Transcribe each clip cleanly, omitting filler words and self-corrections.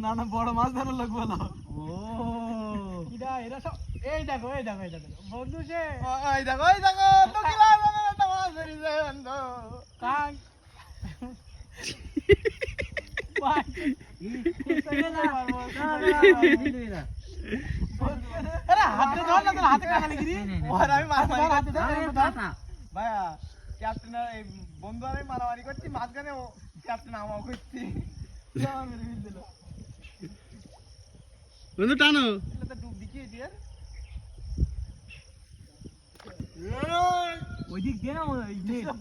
না না বড় মাছ ধরার লোক বলো। ও এরা সব এই দেখো বন্ধু সে দেখো তো কি লাভ হবে একটা মাছ ধরিছে বন্ধু কাং আরে হাতে ধর না, হাতে কাটা লাগি ওর আমি মারামারি হাতে ধর ভাইয়া ক্যাপ্টেন এই বন্ধু আমি মারামারি করছি মাঝখানে ও ক্যাপ্টেন আমাও করছি বন্ধু টানো তো ডুব দেখিয়েছি আর ওই দিক দিয়ে না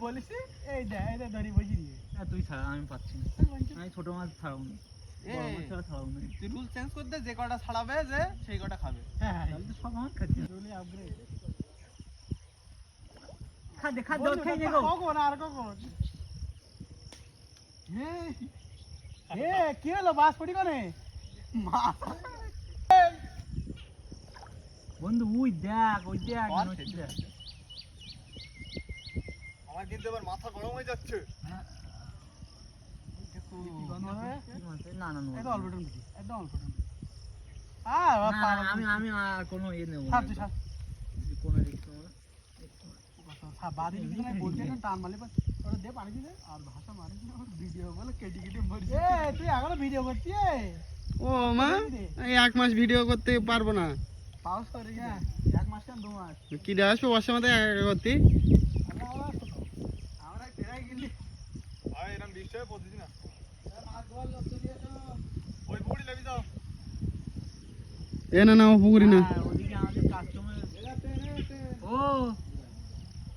বলিস এই দে ধরি বসি দিয়ে তুই ছাড়া আমি পাচ্ছি না, আমি ছোট মাছ ছাড়াবো না, বড় মাছ ছাড়া ছাড়াবো না। তুই রুল চেঞ্জ করে দে, যে কটা ছাড়াবে যে সেই কটা খাবে। হ্যাঁ তাহলে তো সব আমার খাচ্ছি রুলি আপগ্রেড খাদ্য খেয়ে নেবো। কখন আর কখন এ কি হলো বাস পড়ি কোনে বন্ধু ওই দেখ আমার কিন্তু এবার মাথা গরম হয়ে যাচ্ছে। না না একদম অল্প টন দিছি একদম অল্প টন আমি আর কোনো ইয়ে নেবো না, ছাড় ছাড় কোনো রিস্ক নেবো না। বাড়ি দিকে না বলতে না টান মারলে পাস ওরে দে পানি দিলে আর ভাষা মারিস না ভিডিও বলে কেটে কেটে মরিস এ তুই এখনো ভিডিও করছিস ও মা এই 1 মাস ভিডিও করতে পারবো না। পাউস করে হ্যাঁ 1 মাস কেন 2 মাস কি রে আসবো বর্ষার মধ্যে একা করতে আমরা ফেরাই গেলি ভাই এরকম ডিস্টার্ব করছিস না, মাছ ধোয়ার লোক চলে এসো, ওই পুকুরি লেবি যাও। এ না ও পুকুরি না, ওদিকে আমাদের কাস্টমার ও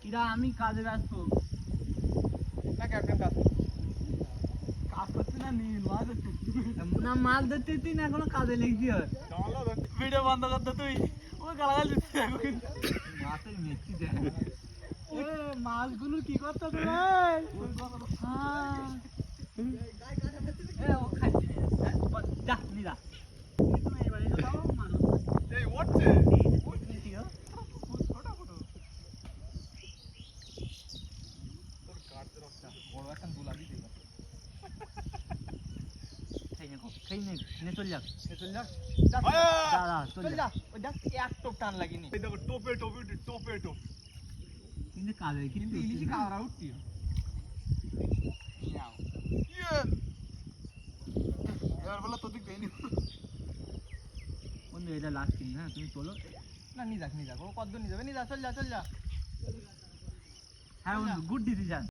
কিরা আমি কাজে ব্যস্ত না ক্যাপ্টেন কাজ কাজ করছিস না নি মাছ ধরছিস না মাছ ধরতে তুই না কোনো কাজে লেগেছি আর চলো ভিডিও বন্ধ করতে তুই ও গালাগাল দিচ্ছিস এখন মাছের মেথি দেখ এ মাছগুলো কি করতে তুই ও খাচ্ছি যা নিদা তুমি এবারে যাও মাছ এই উঠছে তোর কাটতে রক্ত বড় একটা গুলাবি দিবা খেয়ে নে চল যাক চল যা দাদা চল চল যা যা ওই দেখ এক টোপ টান লাগিনি, এই দেখো টোপে টোপ কিন্তু কাজে কিন্তু ইলিশি কাওড়া উঠতি নাও এবার বলে তোদিক দেইনি বন্ধু এটা লাস্ট কিন, হ্যাঁ তুমি চলো না নি যাক ও কত দূর নি যাবে নি যা চল যা হ্যাঁ বন্ধু গুড ডিসিশন।